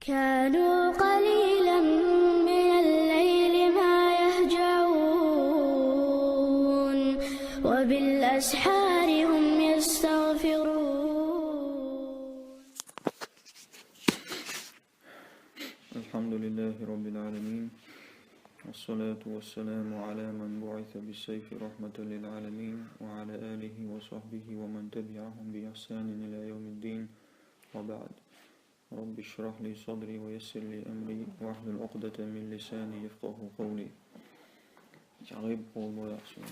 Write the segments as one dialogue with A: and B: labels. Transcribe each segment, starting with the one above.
A: كانوا قليلا من الليل ما يهجعون وبالأسحار هم يستغفرون.
B: الحمد لله رب العالمين، والصلاة والسلام على من بعث بالسيف رحمة للعالمين، وعلى آله وصحبه ومن تبعهم بإحسان إلى يوم الدين، وبعد. رب اشرح لي صدري ويسر لي أمري واحلل عقدة من لساني يفقه قولي. جعيب والله يحسن.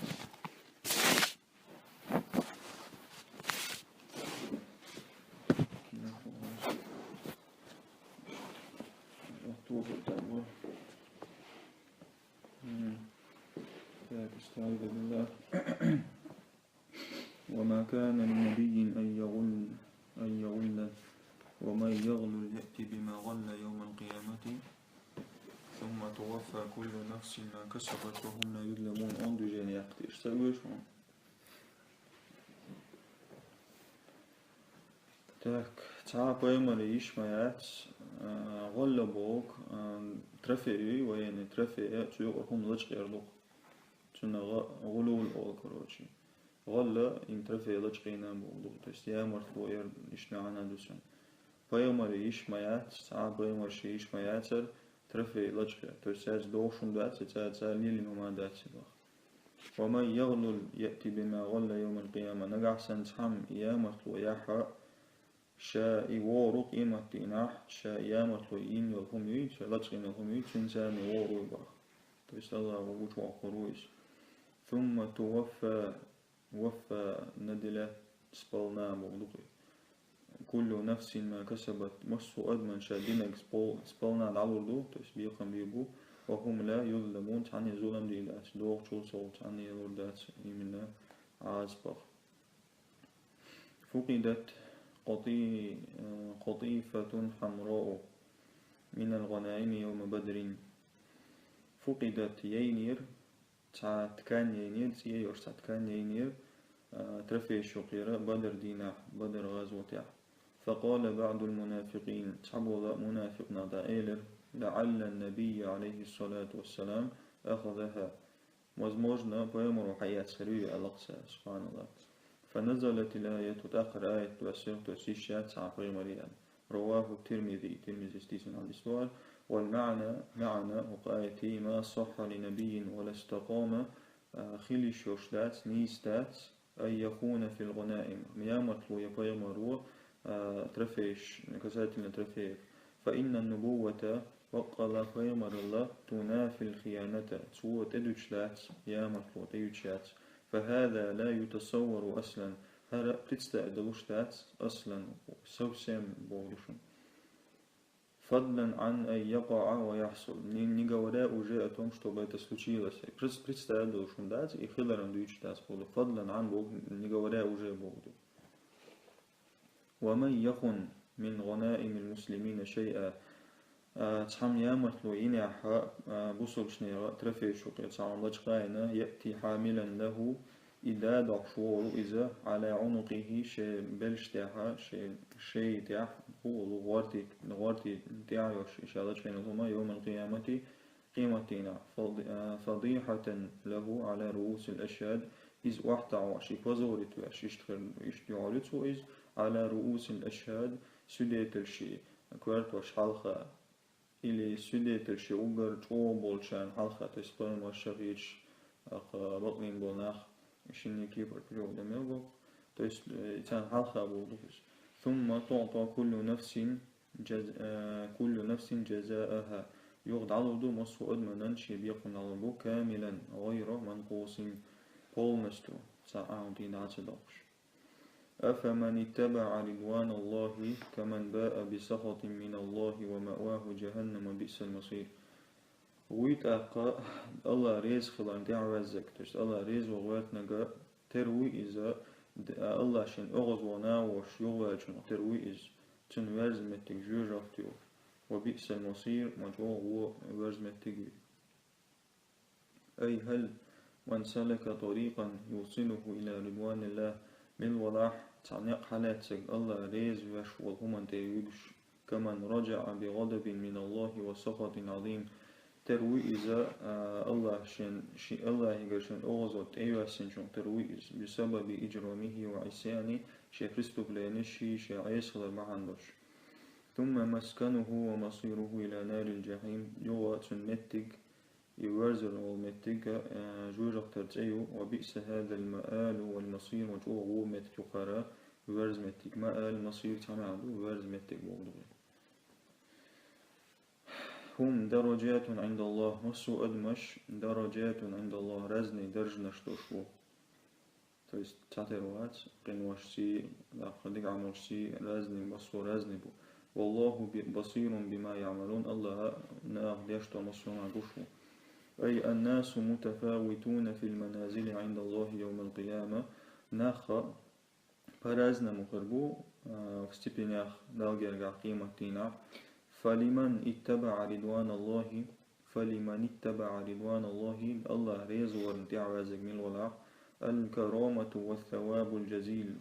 B: استعيذ بالله. وما كان لنبي أن يغل ومن يغل يأتي بما غل يوم القيامة ثم توفى كل نفس ما كسبت وهم لا يظلمون. On düzeni yaktı. İşte bu şu an. Так, цаа поемали ишмаят غل بوك ترفيري وين ترفيه تيو هم لش قيردوق تنا غلول أو كروشي غل إن ترفيه لش قينا بوق تستيا مرتبو ير إشنا عنا دوسن поемали ишмаят цаа поемали ишмаят ترفيه لش قير تستيا دوشون دات цаа ليلي ممادات بخ ومن يغلل يأتي بما غل يوم القيامة نجح سنتهم يامت وياحا شاء وورق إمتيناح شاء يامت وين يلهم يد شاء لتشين يلهم يد سنسان وورق بخ تستلا ووش وقرويس ثم وفى ندلة سبلنا مغلقي كل نفس ما كسبت مصو أدمن شادينك سبلنا العلردو تسبيقا بيبو وهم لا يظلمون تعني ظلم ديلات دوغ شو صوت تعني يلردات يمنا عازبخ فقدت قطيفة حمراء من الغنائم يوم بدر فقدت يينير تكان يينير تيير تكان يينير ترفي شقيرة بدر دينا بدر غزوة فقال بعض المنافقين تحبوا منافقنا دائلر لعل النبي عليه الصلاة والسلام أخذها возможно поэмору حياة سرية الأقصى سبحان الله. فنزلت الآية تأخر آية تؤثر تأسيشات عقري مريان رواه الترمذي استيسن على الإسوار والمعنى معنى وقايتي ما صح لنبي ولا استقام خلش يشلات نيستات أن يكون في الغنائم ميامتلو يبيمرو ترفيش كساتنا ترفيش فإن النبوة وقال بيمر الله تنافي الخيانة سوى تدوشلات يامتلو تيوشات فهذا لا يتصور أصلا هذا تستأدلوشتات أصلا سوسم بولشون فضلا عن أن يقع ويحصل نيجاودا وجاءتهم чтобы это случилось представляющим дать и хилером дуючтас полу فضلا عن بوг نيجاودا уже بوг ومن يخن من غنائم المسلمين شيئا تحم يامرتلو إنيحا بوصل شنيرا ترفي شوقي تعمل لجقاينا يأتي حاملا له إذا دعشور إذا على عنقه شيء بلشتاحا شيء تاح هو لغارتي تاعيش إشارة بينهما يوم القيامة قيمتنا فضيحة له على رؤوس الأشهاد إذ وحتى عشي فزورت واشتعالته إذ على رؤوس الأشهاد سديت الشيء كوارت وشحالخا إلي سديت الشيء أقر تو بولشان حالخا تسقين وشغيش بطلين بولناخ شنو كيبر بريو دميرو تويس تان حالخا بولدوس ثم تعطى كل نفس جزاءها يغد على مصو أدمنا شي بيقن على بو كاملا غير منقوص بولنستو ساعة دين عتدوش أفمن اتبع رضوان الله كمن باء بسخط من الله ومأواه جهنم بئس المصير ويت أقا الله ريز خلان دعوزك تشت الله ريز وغوات نجا تروي إذا الله شن أغز وناوش يغوات شن تروي إذ تن ورزمتك جوجافتيو وبئس المصير مجوع ورزمتك أي هل من سلك طريقا يوصله إلى رضوان الله من ولاح تعنيق حالاتك الله ريز وش والهمان تيوش كمن رجع بغضب من الله وسخط عظيم. تروي إذا الله الله يقرشن أغزوت أيوة سنشون تروي بسبب إجرامه وعصيانه شي كريستوف لينشي شي عيسى ما عندوش. ثم مسكنه ومصيره إلى نار الجحيم جوا تنمتك يوازن والمتك جوجك ترتعيو وبئس هذا المآل والمصير وجوا غومت تقرا يوارز متك مآل مصير تمام يوارز متك بوضوء. هم درجات عند الله نصو أدمش درجات عند الله رزني درج نشتوشو. То есть تعتروات قنوشتي لا خديك عمرشتي رزني بصو رزني بو. والله بصير بما يعملون الله ناخد يشتو مصير عدوشو. أي الناس متفاوتون في المنازل عند الله يوم القيامة ناخا برازنا مقربو في степенях دالجرغا قيمتنا. فلمن اتبع رضوان الله الله ريز ورنتعوازك من الولاء الكرامة والثواب الجزيل.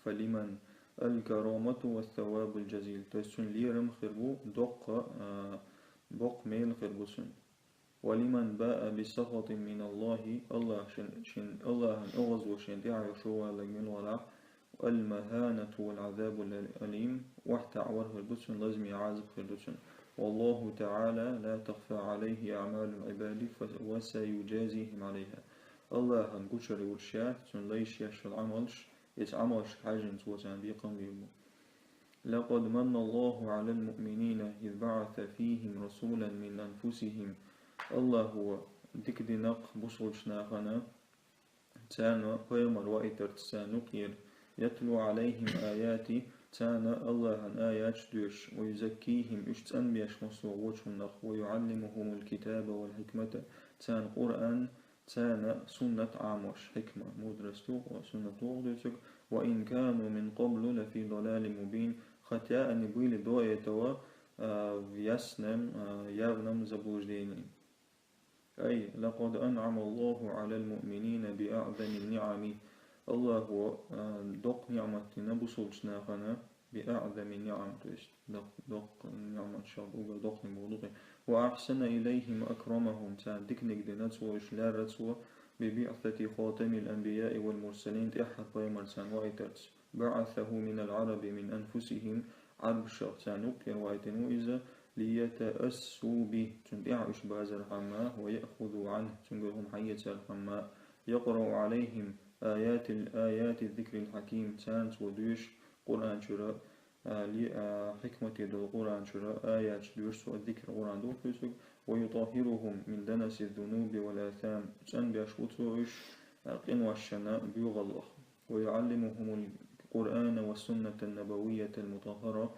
B: فلمن الكرامة والثواب الجزيل تسن ليرم خربو دق ميل خربوسن. ولمن باء بسخط من الله الله أغز وشن دعي شوالك من الولاء المهانة والعذاب الأليم وحتى عوره البسن لازم يعازب خلدسن. والله تعالى لا تخفى عليه أعمال العباد وسيجازيهم عليها. الله هنقشر والشاه تن ليش يشل عملش يتعملش حاجة توزن بيقم بيبو. لقد من الله على المؤمنين إذ بعث فيهم رسولا من أنفسهم الله هو ديك دينق بصوشنا خنا تانا قيمر وإتر تسانوكير يتلو عليهم آياتي تانا الله عن آيات دوش ويزكيهم اشتان بيش مصوغوشهم نخ ويعلمهم الكتاب والحكمة تان قرآن تانا سنة عاموش حكمة مدرستو وسنة وغدتك وإن كانوا من قبل لفي ضلال مبين خطيا أن يبويل دوائتوا يسنم يغنم زبوجديني. أي لقد أنعم الله على المؤمنين بأعظم النعم الله هو دق نعمتنا بصوتنا خنا بأعظم النعم دق نعمة شابوغا دق نبوضوغي وأحسن إليهم أكرمهم تان دكنك ديناتوا إشلارتوا ببعثة خاتم الأنبياء والمرسلين تحت قيمر تان وايترت بعثه من العرب من أنفسهم عرب شرطان وكير وايتنو إذا ليتأسوا به تندعوا إشباز الحماء ويأخذوا عنه تنقلهم حية الحماء يقرأ عليهم آيات الذكر الحكيم تانت ودوش قرآن شراء حكمة القرآن شراء آيات دوش والذكر القرآن دوش ويطهرهم من دنس الذنوب والآثام تان بيشوتوش قنوى الشناء بيغلق ويعلمهم القرآن والسنة النبوية المطهرة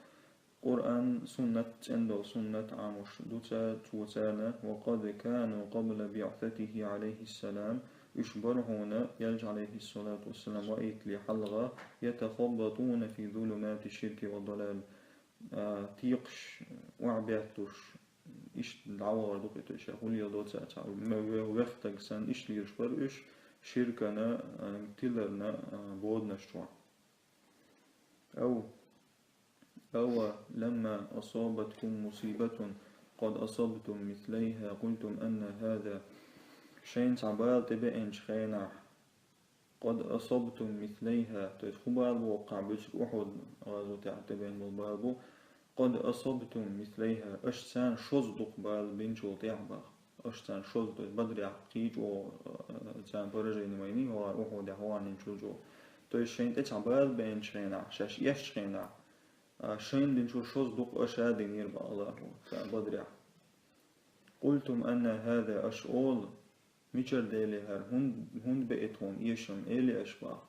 B: قرآن سنة عند سنة عامش دوتا توتانا وقد كانوا قبل بعثته عليه السلام يشبرهون يلج عليه الصلاة والسلام وإيت لحلغة يتخبطون في ظلمات الشرك والضلال تيقش وعبيتوش إيش دعوة دوقيتوش يقول يدوتا تعالوا ما وقتك سن إيش ليشبر إيش شركنا تلرنا بودنا شتوع أو لما أصابتكم مصيبة قد أصبتم مثليها قلتم أن هذا شين تعبال تبئن شخينا قد أصبتم مثليها تخبال وقع بشر أحد غازو تعتبين بالبابو قد أصبتم مثليها أشتان شزدق بال بنشو تعبخ أشتان شزدق بدري عقيج و تان برجين ويني هو أحد هوان نشوجو شين تعبال بين شخينا شاش يش شخينا شين دنشو شزدق أشادين يربع الله بدري قلتم أن هذا أشؤول ميشر ديلي هر هون بقيتهم يشم إلي أشباه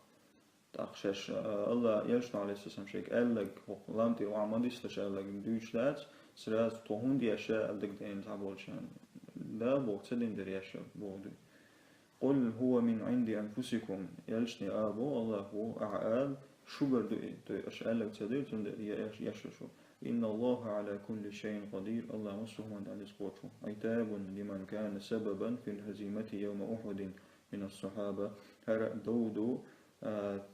B: تأخشش الله يشنا عليه السلام شيك قالك لامتي وعمد يستش قالك دوش لات سرات طهون دي أشياء قالك دين تعبولشان لا بوقتدين در يشب بودي قل هو من عند أنفسكم يلشني آبو الله هو أعال شبر دوئي أشياء تدير تندر يششو إن الله على كل شيء قدير الله نصه من عليه سقوطه عتاب لمن كان سببا في الهزيمة يوم أحد من الصحابة هرأ دودو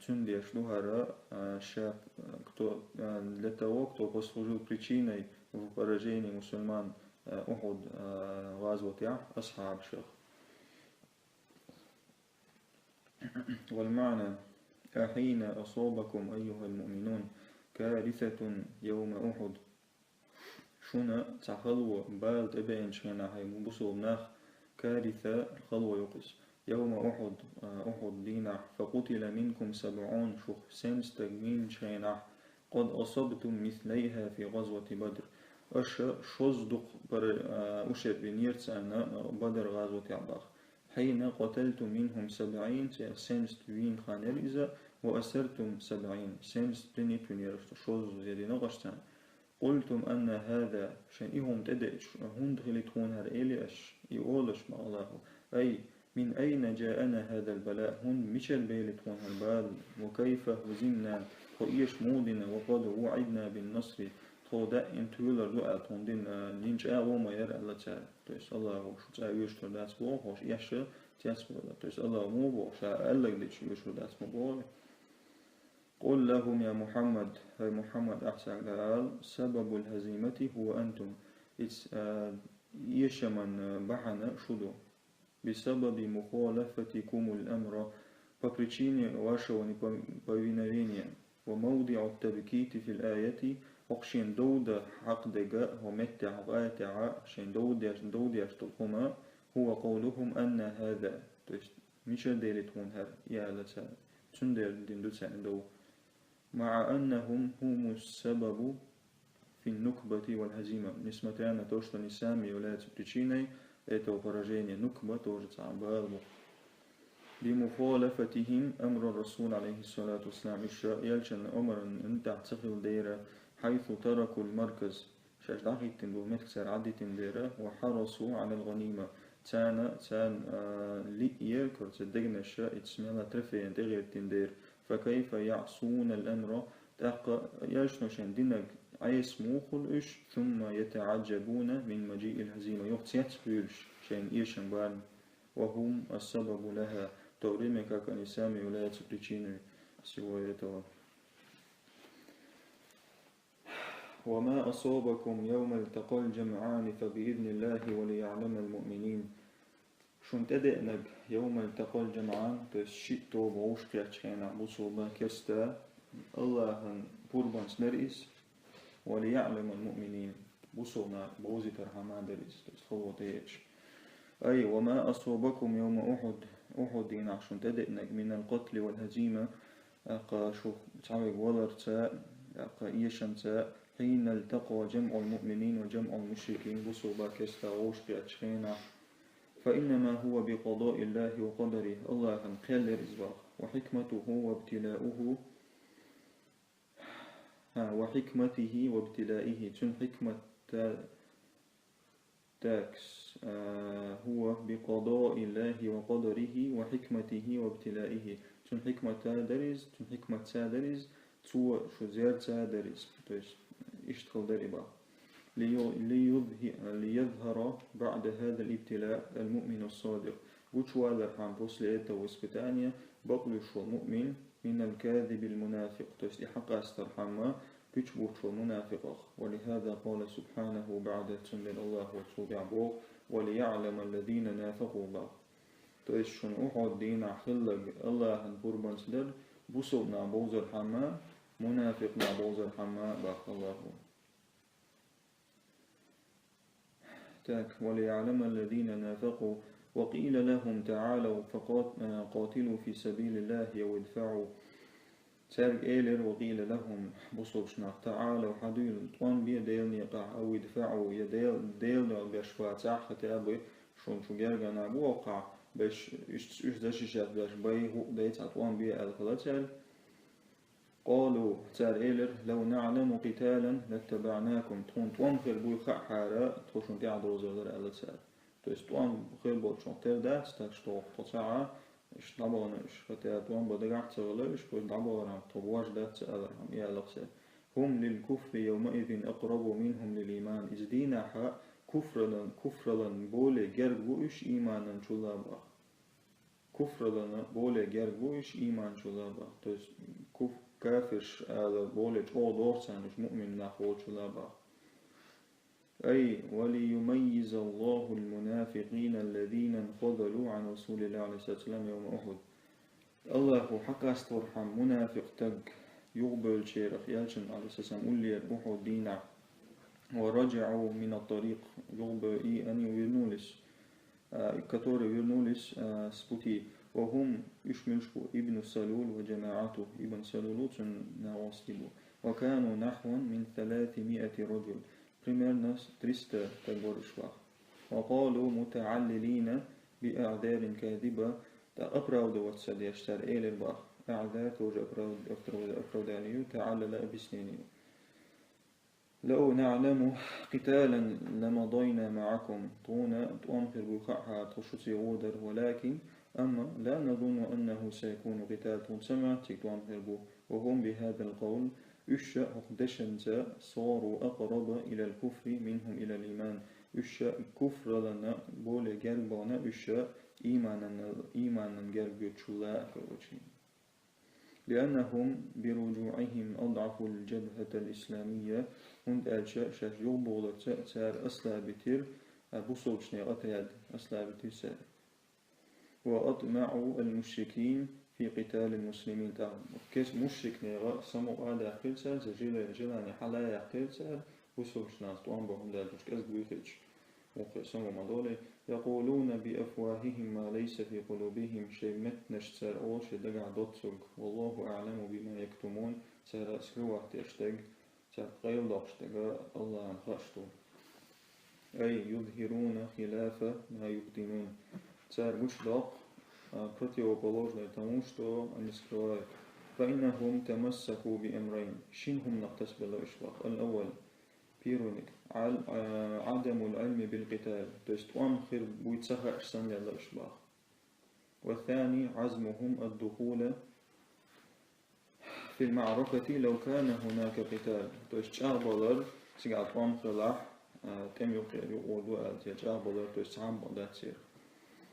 B: Цундеш Духара Шап, для того, кто послужил причиной в поражении мусульман Ухуд غزوة أصحاب شيخ. والمعنى أحين أصابكم أيها المؤمنون كارثة يوم أحد شنا تخلو بالد إبين شنا هاي مبصو ناخ كارثة الخلو يقص يوم أحد أحد دينا فقتل منكم 70 شخ سنستجمين شنا قد أصبتم مثليها في غزوة بدر أش شصدق بر أشر بنيرت أنا بدر غزوة عباخ حين قتلتم منهم 70 سنستوين خانريزا وأسرتم 70 سنستني تنيرشت شوز زيادين غشتان قلتم أن هذا شأنهم تدعش هند غلتون هر إليش يقولش مع الله أي من أين جاءنا هذا البلاء هند مشل بيلتون هالبال وكيف هزمنا وإيش مودنا وقد وعدنا بالنصر تودا إن تولر دعاء توندين لينش وما يرى الله تعالى تويس الله شو تعالى يشتر داس بو هوش يشتر تياس بو تويس الله مو بو شاء الله ليش يشتر داس بو قل لهم يا محمد هاي محمد أحسن قال سبب الهزيمة هو أنتم يشمن بحنا شدو بسبب مخالفتكم الأمر بقريتشيني واشوني بوينرينيا وموضع التبكيت في الآية وقشين دودة حق دقاء ومتع غاتع شين دودة يشتلهما هو قولهم أن هذا مش ديلتون هر يا لتا تندر دين دوتسا عندو مع أنهم هم السبب في النكبة والهزيمة نسمة أنا توشتني سامي ولاية بريتشيني إيتو فرجيني نكبة توجد عبال بمخالفتهم أمر الرسول عليه الصلاة والسلام يلشن أمر أن تعتقل ديرة حيث تركوا المركز شاش داخل تندو مكسر عدي تنديرة وحرصوا على الغنيمة تان لئير كرت الدقنا الشاء اتسميلا ترفين تغير تندير فكيف يعصون الأمر تاق يلشنوشن دينك عيس موخل إش ثم يتعجبون من مجيء الهزيمة يغتيات بيلش شين إيشن بان وهم السبب لها توريمك كان سامي ولاية بريتشيني سويتها وما أصابكم يوم التقى الجمعان فبإذن الله وليعلم المؤمنين شون تدئنك يوم التقى الجمعان تشيء توب عوش كياتشينا بصوبة كستا الله بوربان سنرئيس وليعلم المؤمنين بصونا بوزي ترحمان دريس تسخوة تيش أي وما أصابكم يوم أحد دينا شون تدئنك من القتل والهزيمة أقا شو تعويق ولر تاء أقا إيشان تاء حين التقى جمع المؤمنين وجمع المشركين بصوبة كستا عوش كياتشينا فإنما هو بقضاء الله وقدره الله قال رزباق وحكمته وابتلائه تن حكمة تاكس هو بقضاء الله وقدره وحكمته وابتلائه تن حكمة تادرز تن حكمة تادرز تو شزير تادرز اشتغل دربا ليظهر بعد هذا الابتلاء المؤمن الصادق وشوالر حان بوسليتا واسبتانيا بقلش المؤمن من الكاذب المنافق تسلي حق استرحما بيشبوش المنافق ولهذا قال سبحانه بعد تنبين الله وتوبع بوغ وليعلم الذين نافقوا الله تسشن أحد دينا خلق الله بربان سدر بوصلنا بوزر حما منافقنا بوزر حما باق الله وليعلم الذين نافقوا وقيل لهم تعالوا فقاتلوا في سبيل الله وادفعوا سارق إيلر وقيل لهم بصوشنا تعالوا حديل طوان بي ديل نيقع أو ادفعوا يديل بشفاة ساحة أبي شون شو جرغنا بوقع باش اشتششات باش بي هو ديت طوان بي الخلاتل قالوا تار إيلر لو نعلم قتالا لاتبعناكم طوان خير بوي خحارة توشون تعدو زودر ألتسال طوان خير بوي شون تردات تاكشتو تساعة إيش طبعاً إيش فتياتهم بدرع تغلى إيش طبعاً طبواش ده تأذرهم يا لقسة هم للكفر يومئذ أقرب منهم للإيمان إذ دينا كفرا بولي جرب إيش إيمانا شلابا كفر لنا بولي جربوش إيمان شلابا تس كافرش على بولي أو دورسانش مؤمن نحو شلابا أي وليميز الله المنافقين الذين انخذلوا عن رسول الله عليه الصلاة والسلام يوم أحد الله حق استورحم منافق تق يقبل شيرخ يالشن عليه الصلاة والسلام أولي أحد دينا ورجعوا من الطريق يقبل أني ويرنولس كتور ويرنولس سبوتي وهم يشملشكو ابن سلول وجماعته ابن سلول نواصلوا وكانوا نحو من 300 رجل primer nas 300 تقبرشوا وقالوا متعللين بأعذار كاذبة أبراود واتسد يشتر إيل الباخ أعذار توجه أبراود عليه تعلل بسنينه لو نعلم قتالا لمضينا معكم تؤمخر بخاحة تخشوسي غودر ولكن أما لا نظن أنه سيكون قتال سمع تؤمخر به وهم بهذا القول أشياء حقدشنزا صاروا أقرب إلى الكفر منهم إلى الإيمان أشياء كفر لنا بولي قلبنا أشياء إيمانا قلب يتشلاء لأنهم برجوعهم أضعفوا الجبهة الإسلامية هند أشياء شاش يغبغ سار أصلا بتير بصوشني أتياد أصلا بتير سار وأطمعوا المشركين في قتال المسلمين تاعهم كيس مشرك نيغا سمو آدا يحقل سار جلاني حلا يحقل سار وصوش ناس طوان بهم دالوش كاس بويخيش سمو مدولي يقولون بأفواههم ما ليس في قلوبهم شيء متنش سار أول شيء دقع دوتسوك والله أعلم بما يكتمون سار أسلوه تشتق سار قيل دقشتق الله أنخشتو أي يظهرون خلاف ما يبطنون سار مشدق противоположное тому, что они скрывают. فإنهم تمسكوا بأمرين شنهم نقتص بالإشلاق الأول بيرونيك عدم العلم بالقتال تستوام خير بويتسخى أحسن للإشلاق والثاني عزمهم الدخول في المعركة لو كان هناك قتال تستشعر بلر سيقع طوام خلاح تم يقولوا تستشعر بلر تستعب بلر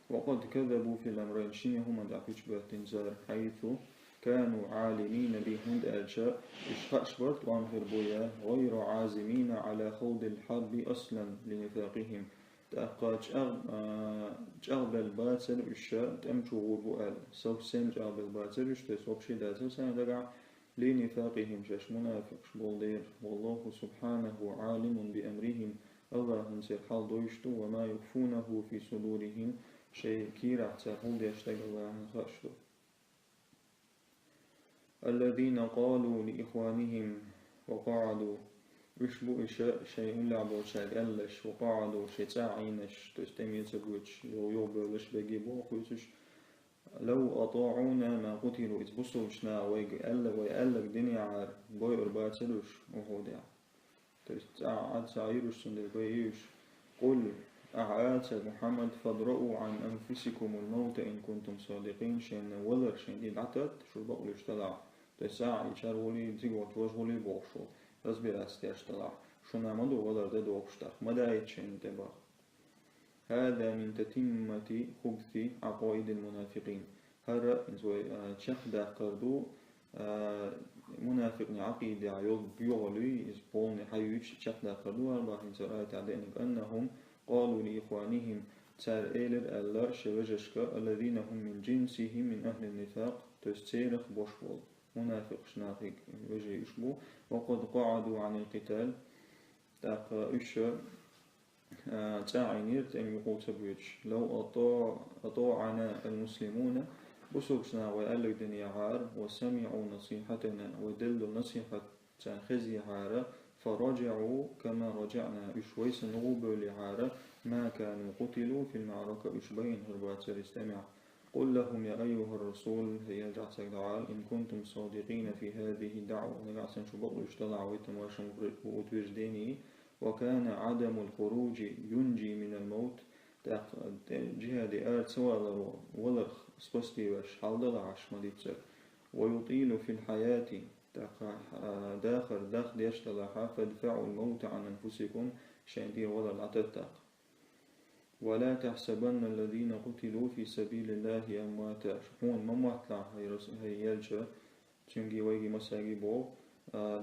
B: وقد كذبوا في الأمرين شنهم دعكوش باهتنزار حيث كانوا عالمين بهند أجاء إشخاشبرت وانخر بويا غير عازمين على خوض الحرب أصلا لنفاقهم تأقى جغب الباتر إشاء تمشو غربوال سوف سين جغب الباتر إشتى سوف شداتر سندقع لنفاقهم شاش منافق شبولدير والله سبحانه عالم بأمرهم الله هنسير حال دوشتو وما يخفونه في صدورهم شيء كيرا تقول يشتغل الله عن خشته الذين قالوا لإخوانهم وقعدوا وشبو إشاء شيء لعبوا شيء قلش وقعدوا شيء تعينش تستمي تبوش يوبلش بجيبوا خوتش لو أطاعونا ما قتلوا إتبصوا شنا ويقلق دنيا عار بوي أرباتلوش وهودع تستعاد سعيروش سندر بيوش قل أعاد محمد فادرؤوا عن أنفسكم الموت إن كنتم صادقين شين ولر شين دي العتد شو بقول اشتلع تساع يشار ولي تيجوا توج ولي بوشو أصبر استيشتلع شو نعملوا ولر ده دوشتر مدايت شين تبا هذا من تتمة خبث عقائد المنافقين هذا إنزوي شخ دا قردو منافق عقيدة يغلي إزبون حيوش شخ دا قردو أربع إنزو آيات عدينك أنهم قالوا لإخوانهم تار إيلر ألا شوجشك الذين هم من جنسهم من أهل النفاق تستيرخ بوشبول منافق شناقيك وجه يشبو وقد قعدوا عن القتال تاقى إشا تاعينير تأم يقول تبويش لو أطاعنا المسلمون بسوكسنا ويألك دنيا عار وسمعوا نصيحتنا ودلوا نصيحة خزي عارة فرجعوا كما رجعنا إشويس نغوب لعارة ما كانوا قتلوا في المعركة إشبين هربات الاستماع قل لهم يا أيها الرسول هي جعسك دعال إن كنتم صادقين في هذه الدعوة نقعسن شبقل اشتلع ويتمواشن وتوجديني وكان عدم الخروج ينجي من الموت جهة آل سوى ولخ سبستي وش حالدل عشماليتسر ويطيل في الحياة داخل يشتلح فادفعوا الموت عن أنفسكم شاندير ولا العتتاق ولا تحسبن الذين قتلوا في سبيل الله أمواتا شحون مموتلا هي يلجا تنجي ويجي مساجي بو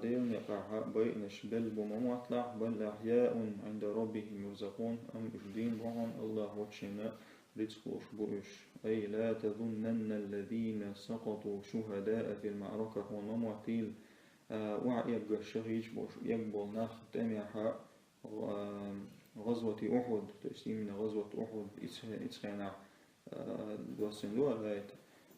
B: ديل نقع بينش بل بمموتلا بل أحياء عند ربهم يرزقون أم إجدين بهم الله وتشنا رزقوش بوش أي لا تظنن الذين سقطوا شهداء في المعركة ونموتيل وع يبقى الشهيج بوش يقبل ناخ تميحا غزوة أحد تسليم من غزوة أحد إتخينا دوسن لو غايت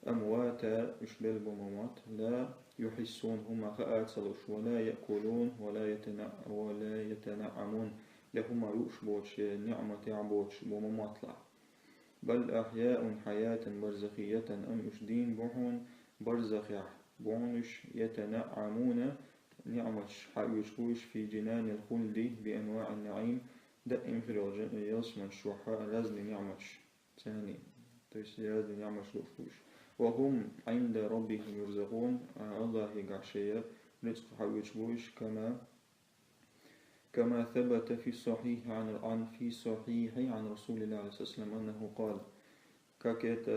B: أمواتا يشبل بموات لا يحسون هما خآتسلوش ولا يأكلون ولا يتنعمون لهما يشبوش نعمة يعبوش بمواتلا بل أحياء حياة برزخية أم يشدين بحون برزخية بونش يتنعمون نعمش حيشبوش في جنان الخلد بأنواع النعيم دائم في يصمن شوحاء رزل نعمش ثاني رزل نعمش لوشبوش وهم عند ربهم يرزقون الله يقعشيه رزق حيشبوش كما ثبت في الصحيح عن رسول الله عليه الصلاة والسلام أنه قال كاكيت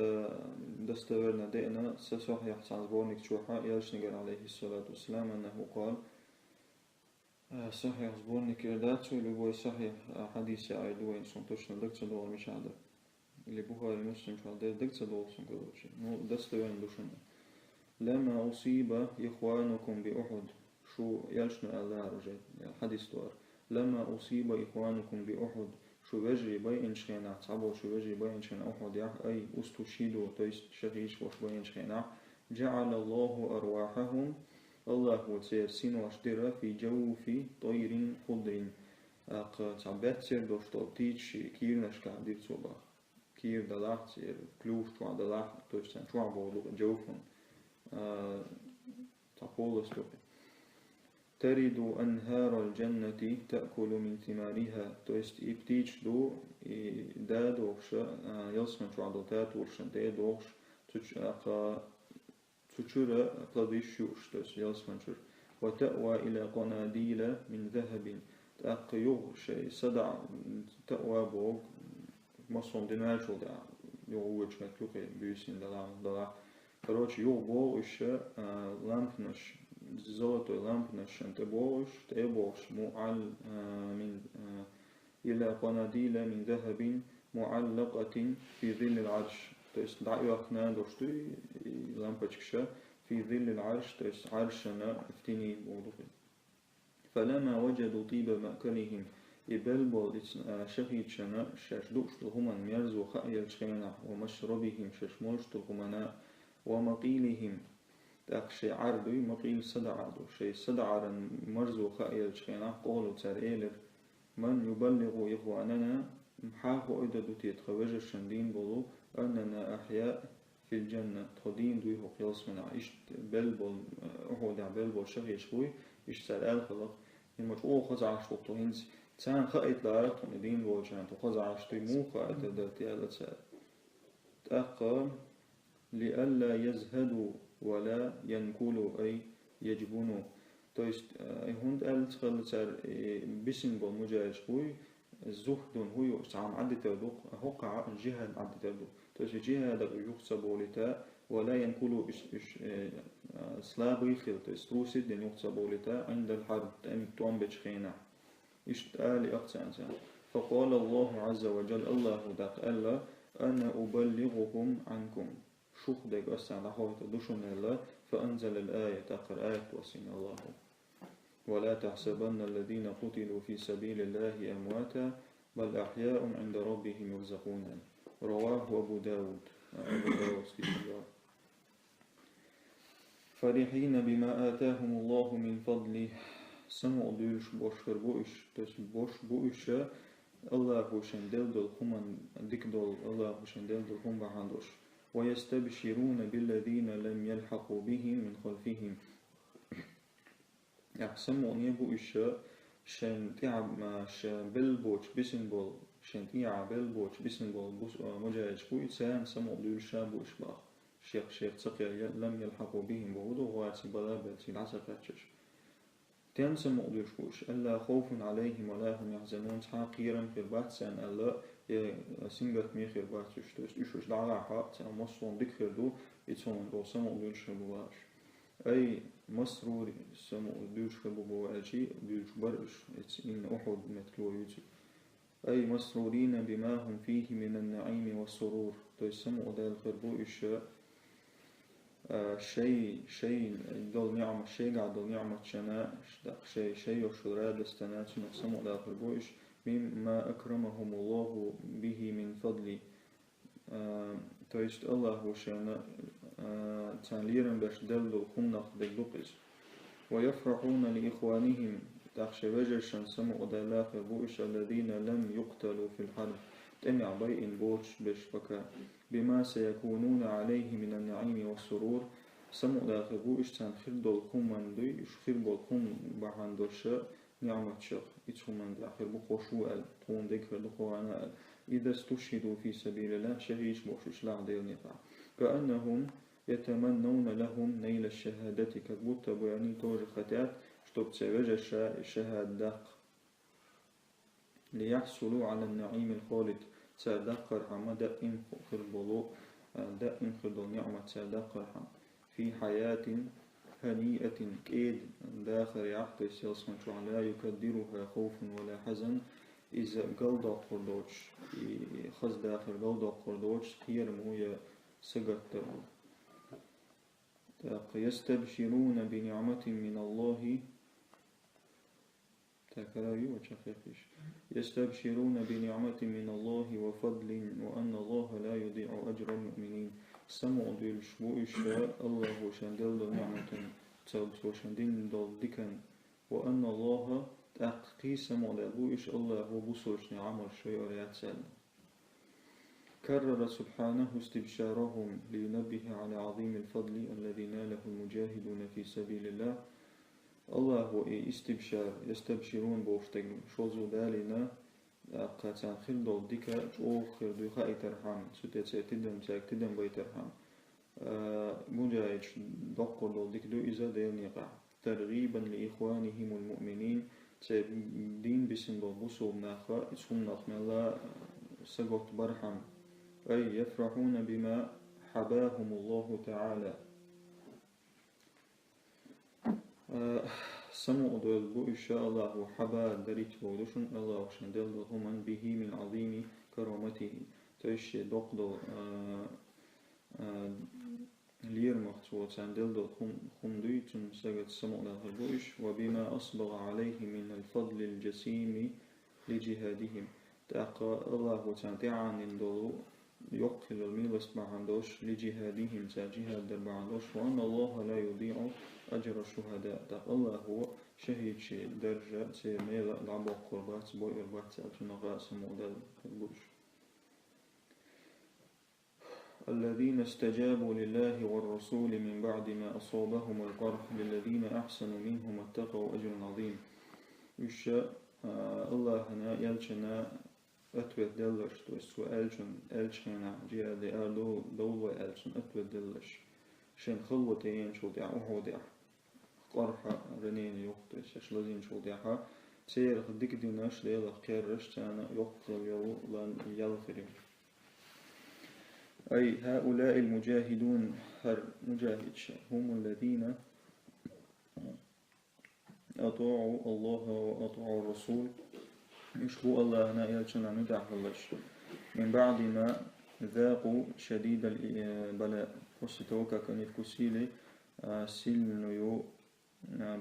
B: دستورنا دينا صحيح صعبونك شوحاء يلشنقر عليه الصلاة والسلام أنه قال صحيح زبونك إرداتو اللي هو صحيح حديث عيدوين سنتوشنا دكتور دول مش عادة اللي بوخاري مسلم شعادة دكتور دول سنقروشي دستورنا دوشنا لما أصيب إخوانكم بأحد شو يلشنا الله رجل الحديث دوار لما أصيب إخوانكم بأحد شو بجري بين شخينا تعبوا شو بجري بين شخينا أحد أي أستشهدوا تيست شغيش وش بين شخينا جعل الله أرواحهم الله وتسير سين واشترى في جوف طير خضر تعبت سير دوش تلتيج كير نشكا دير صوبا كير دلاح سير كلوش توا دلاح توش سان توا بولو جوفن تقولس توبي ترد أنهار الجنة تأكل من ثمارها توست إبتيج دو دادوش يلسمن شو عدو تاتورشن دادوش تشورا بلاديشوش توست يلسمن شور وتأوى إلى قناديل من ذهب تأقيوغ شيء صدع تأوى بوغ مصر دماغ دا يوغوش مكلوكي بيسين دلا كروش يوغ بوغ إش لامفنش زلطة لامبنش تبوش معل من إلى قناديل من ذهب معلقة في ظل العرش تيست دعيوخنا دوشتي لامبتشكشا في ظل العرش تيست عرشنا افتني بوضوخي فلما وجدوا طيب مأكلهم يبلبل شخيتشنا شاشدوش لهما ميرزو خأيل شخينا ومشربهم ششموش لهما ومقيلهم تأخشي عردوي مقيل صدع عردو شيء صدع مرزو خائل شخينا قولوا تساريلر من يبلغ إخواننا محاكو إددو تيتخوج الشندين بولو أننا أحياء في الجنة تخدين دوي هو قياس من عيش بلبل أحود بلبل شغي شوي إيش سأل خلق إن مجموع خزع شوطو هنس تسان خائت لارك ندين بولجان تخزع شتوي مو خائت دلتي على تسال تأقى لئلا يزهدوا ولا ينكلوا أي يجبنوا تويست هند ألتخل تسار بسن بالمجاج هوي الزهد هو سعام عدد تردوق هقع الجهاد عدد تردوق تويست جهاد يقصب ولتا ولا ينكلوا سلاغي خيل تويست روسد يقصب ولتا عند الحرب تأمي توام بجخينا اشتآل أقصان فقال الله عز وجل الله داق ألا أنا أبلغكم عنكم شوخ ديك أسعى لحوة دوشن الله فأنزل الآية آخر آية وصين الله ولا تحسبن الذين قتلوا في سبيل الله أمواتا بل أحياء عند ربهم يرزقون رواه أبو داود فرحين بما آتاهم الله من فضله سمع ديش بوشر بوش تسبوش بوش الله وشن دل خمن ديك دول الله وشن دل خم بحندوش ويستبشرون بالذين لم يلحقوا بهم من خلفهم يحسمون يبو إشاء شن تعب ما شن بلبوش بسنبول شن تعب بلبوش بسنبول مجاج بو إنسان سمع دول شابو إشباخ شيخ تقيا لم يلحقوا بهم بودو واتي بلابتي العسقاتش تنسم أدوش ألا خوف عليهم ولا هم يحزنون حقيرا في البحث سان ألا سنجت مي خير بحث إيش دعلا حق سان مصون ديك خير دو يتسون دو سم أدوش خبواش أي مسرور سم أدوش خبواش أدوش برش إن أحد متلو يوتي أي مسرورين بما هم فيه من النعيم والسرور تسم أدال خربو إيش شيء دول نعمة شيء قاعد دول نعمة شناء شيء وشرا دستنات نقسم على خربوش مما أكرمهم الله به من فضل تويست الله وشنا تنليرن باش دلو خمنخ دلوقز ويفرحون لإخوانهم تخشى وجه شنسم على خربوش الذين لم يقتلوا في الحرب تمع بيئن بوش بش بكا بما سيكونون عليه من النعيم والسرور سمو داخل بوش تان خير الخم من دوي خير الخم بحان دوشا نعمة شخ يتخم من داخل بخوشو ال تون ذكر الخوانا إذا استشهدوا في سبيل الله شهيش بوشوش لا دير نفع كأنهم يتمنون لهم نيل الشهادة كبوت بياني توج خطات شتوب تسوج الشهادة ليحصلوا على النعيم الخالد تذكر حما دائم خربلو دائم خربل نعمة تذكر حما في حياة هنيئة كيد داخل يحت السياسة لا يقدرها خوف ولا حزن إذا قلدا قردوش خز داخل قلدا قردوش خير مويا سقط يستبشرون بنعمة من الله تكرايو وشخيفش يستبشرون بنعمة من الله وفضل وأن الله لا يضيع أجر المؤمنين سمع دل شبوش الله وشندل نعمة تلبس وشندل دل دكان وأن الله تحقي سمع دلوش الله وبصرش نعمر شيء ريات سال كرر سبحانه استبشارهم لينبه على عظيم الفضل الذي ناله المجاهدون في سبيل الله الله هو استبشار يستبشرون بوفتقون شوزو دالنا قاتان خل دول ديكا أوخر دوخا ايترحام ستة تدم ساك تدم بيترحام مجاهد دقر دول ديك دو إذا دير نقع ترغيبا لإخوانهم المؤمنين دين بسن دول بصوب ناخا اسهم ناخ الله سقط برحم أي يفرحون بما حباهم الله تعالى سمو دول بو إن شاء الله وحبا دريت بودشن الله وشندل هم به من عظيم كرامته تيش دقدو لير مخصوص شندل هم دويتن سجد سمو دول بوش وبما أصبغ عليه من الفضل الجسيم لجهادهم تأقى الله وتعطيعان دولو يقتل الميلس بعندوش لجهادهم جهاد در بعندوش وأن الله لا يضيع أجر الشهداء الله هو شهيد شيء درجة سيميل لعبو قربات بو إربات سألتنا غاسم ودل البوش الذين استجابوا لله والرسول من بعد ما أصابهم القرح للذين أحسنوا منهم اتقوا أجر عظيم وشاء الله هنا يلشنا أتوت دلش توسو ألشنا جهاد أردو دولة ألشن أتوت دلش شن خلوتين شو دع أحودع قرحة رنين يقتل شلزين شو دعها سير خدك ديناش ليلا كرش تانا يقتل يلان يلفرم أي هؤلاء المجاهدون هر مجاهد هم الذين أطاعوا الله وأطاعوا الرسول يشبه الله أنا يلشنا ندع الله من بعد ما ذاقوا شديد البلاء وستوكا كان يفكسيلي سلنيو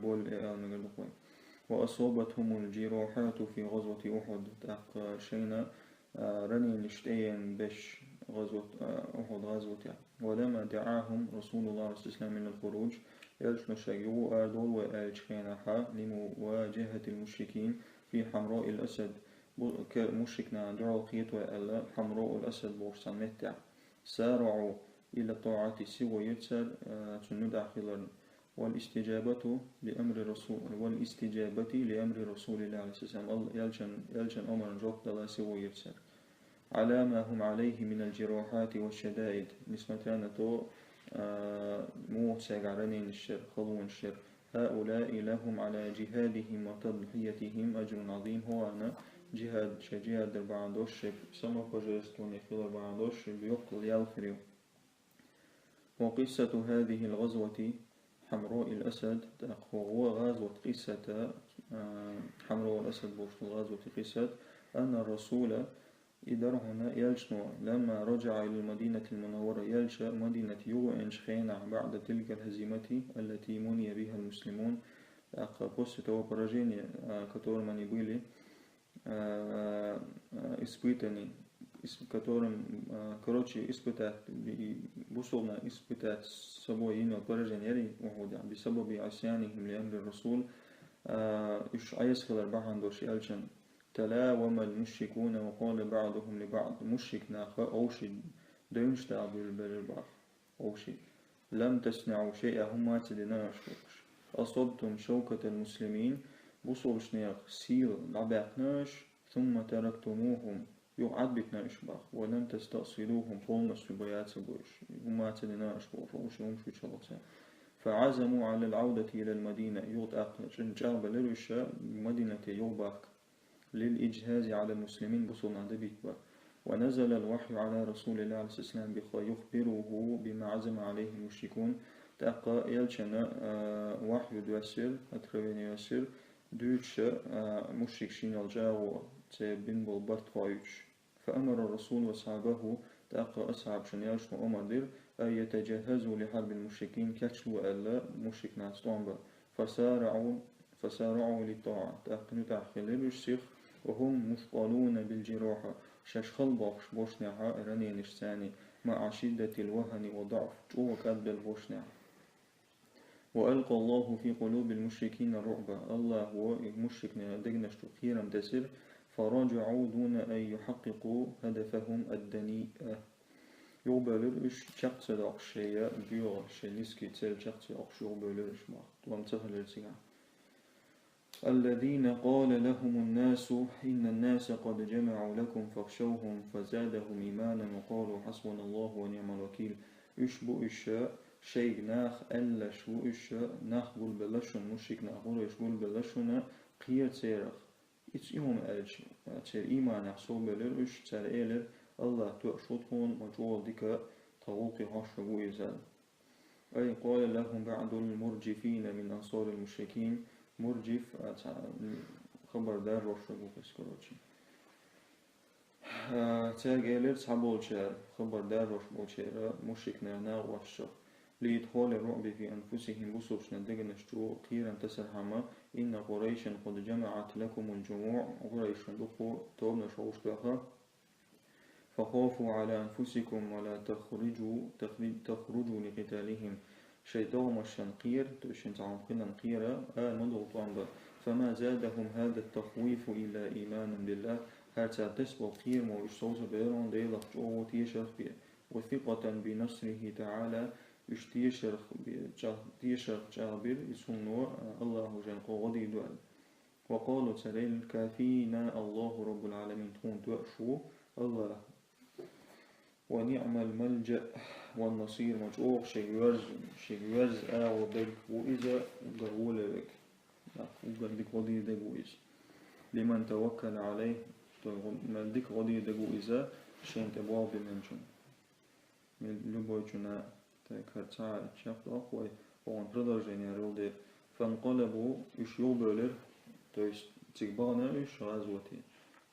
B: بول نقول وأصابتهم الجراحات في غزوة أحد تاق شينا رني نشتين بش غزوة أحد غزوة ولما دعاهم رسول الله صلى الله عليه وسلم من الخروج يلش مشايو أردول وآلش خيناحا لمواجهة المشركين في حمراء الأسد كمشركنا دعوا خيط وألا حمراء الأسد بورسان متع سارعوا إلى طاعة سوى يتسر تندع خلال والاستجابة لأمر رسول الله عليه السلام يلجن أمر جوك دلا سوى يتسر على ما هم عليه من الجراحات والشدائد نسمتان تو مو سيقعرنين الشر خلون الشر هؤلاء لهم على جهادهم وتضحيتهم أجر عظيم. هو أنا جهاد جهاد دربعندوش سما بجستوني في دربعندوش بيقل يالفريو. وقصة هذه الغزوة حمراء الأسد هو غزوة قصة حمراء الأسد بوش غزوة قصة أن الرسول إدار هنا يلشنو لما رجع إلى المدينة المنورة يلشى مدينة يوئنش خينع بعد تلك الهزيمة التي مني بها المسلمون قصة توبرجيني كتور من يقولي إسبيتني كتورم كروتشي إسبتات بوصلنا إسبتات سبوين وبرجين يري وهو بسبب عصيانهم لأمر الرسول إيش عايز خلال بعض دوش يلشن تلاوم المشركون وقال بعضهم لبعض مشركنا أوشي دونش تعبير بالبعض أوشي لم تصنعوا شيئا هم تدناش أصبتم شوكة المسلمين بصوبش نياق سيل لعباقناش ثم تركتموهم يقعد بكناش باق ولم تستأصلوهم قولناش في بيات سبوش هم تدناش بوش يمشي شلطان فعزموا على العودة إلى المدينة يغطى جنجاب للرشاء مدينة يوباك للإجهاز على المسلمين بصنع دبيكبا. ونزل الوحي على رسول الله عليه السلام يخبره بما عزم عليه المشركون تأقى يلشنا وحي دوسر أتروين يسر دوش مشرك شين الجاو تبين بالبرد قايش. فأمر الرسول وصحابه تأقى أصحاب شنياش وأمر أن يتجهزوا لحرب المشركين كتشلوا ألا مشرك ناستوانبا فسارعوا للطاعة تأقنوا تأخيل الشيخ وهم مثقلون بالجراحة ششخل بوش بوشنعها رنينش ثاني مع شدة الوهن وضعف جو كد البوشنع. وألقى الله في قلوب المشركين الرعب الله هو المشركين دقنش خيرا تسر فرجعوا دون أن يحققوا هدفهم الدنيء. يوبلرش شخص داخشية بيور شليسكي تسل شخص أخش يوبلرش ما لم تهل الذين قال لهم الناس إن الناس قد جمعوا لكم فاخشوهم فزادهم إيمانا وقالوا حسبنا الله ونعم الوكيل. يشبو إشاء شيء ناخ ألا شو إشاء ناخ بول بلشون مشيك ناخور يشبول بلشون قير تيرخ إتسيهم ألج تير إيمان يحصو بلرش تير إيلر الله تؤشطهم وجوال ديك طوقي هاشبو إزال. أي قال لهم بعض المرجفين من أنصار المشركين مرجف خبر دار روشبو كسكروتشي تاج إيلر صحبولشار خبر دار روشبولشار مشركنا ناغوشر ليدخل الرعب في أنفسهم بصوش ندقنشتو قيرا تسرحما إن قريشا قد جمعت لكم الجموع قريشا دقو توبنا شوش بها فخافوا على أنفسكم ولا تخرجوا لقتالهم شيطان الشنقير تشن تعمقنا قيرا مضغط عنده فما زادهم هذا التخويف إلا إيمانا بالله حتى تسبق قير موجصوص بيرون ديلق جو تيشرخ بيه وثقة بنصره تعالى يشتيشرخ جابر يسونو الله جنقو غدي دوال. وقالوا تريل كافينا الله رب العالمين تكون تؤشو الله ونعم الملجأ والنصير مجوع شيء أو دق وإذا قرول لك وقال ديك غدي دق وإذا لمن توكل عليه ديك غدي دق وإذا شين تبواب منشون لبوجنا تكرتا شافت أقوى وان продолжение رولدير فانقلبوا إيش يوبرلر تويس تكبانا إيش غزوتي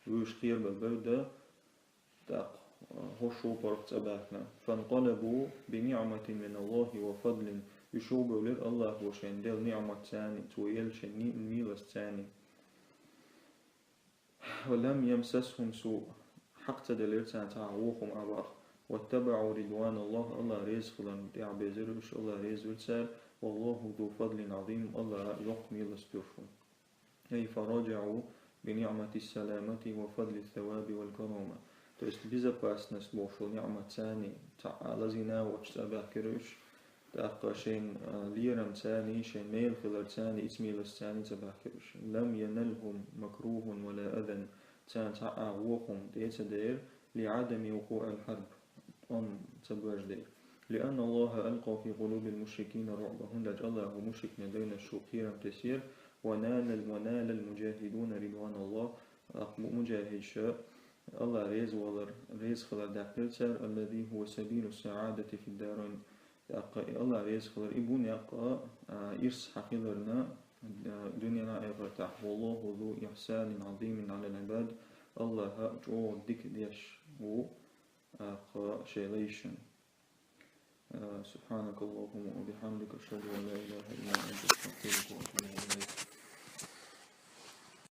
B: ويش خير بالبردة تاق هشو برق تباكنا فانقلبوا بنعمة من الله وفضل يشوبوا لر الله وشين ديل نعمة تاني تويل شين ميلس تاني ولم يمسسهم سوء حق تدلير تعوقهم أباخ واتبعوا رضوان الله رزق لن تعبزرش الله رزق سال والله ذو فضل عظيم الله يقمي لسترشون. أي فرجعوا بنعمة السلامة وفضل الثواب والكرامة. То есть безопасность бошел نعمة ثاني تعالى زنا وجتبه كرش تأقى شين ليرم ثاني شين ميل خلال ثاني اسميل الثاني تبه كرش لم ينلهم مكروه ولا أذن ثان تعاوهم ديت دير لعدم وقوع الحرب أن تبواج دير لأن الله ألقى في قلوب المشركين رعبهم لجعله مشرك ندين الشوكيرا تسير ونال المجاهدون رضوان الله مجاهد شاء الله ريز خلر داخل الذي هو سبيل السعادة في الدارين الله ريز خلر إبون يقى إرس حقيقنا دنيا إغرتح والله ذو إحسان عظيم على العباد الله جو ديك ديش و شيليشن سبحانك اللهم وبحمدك أشهد أن لا إله إلا أنت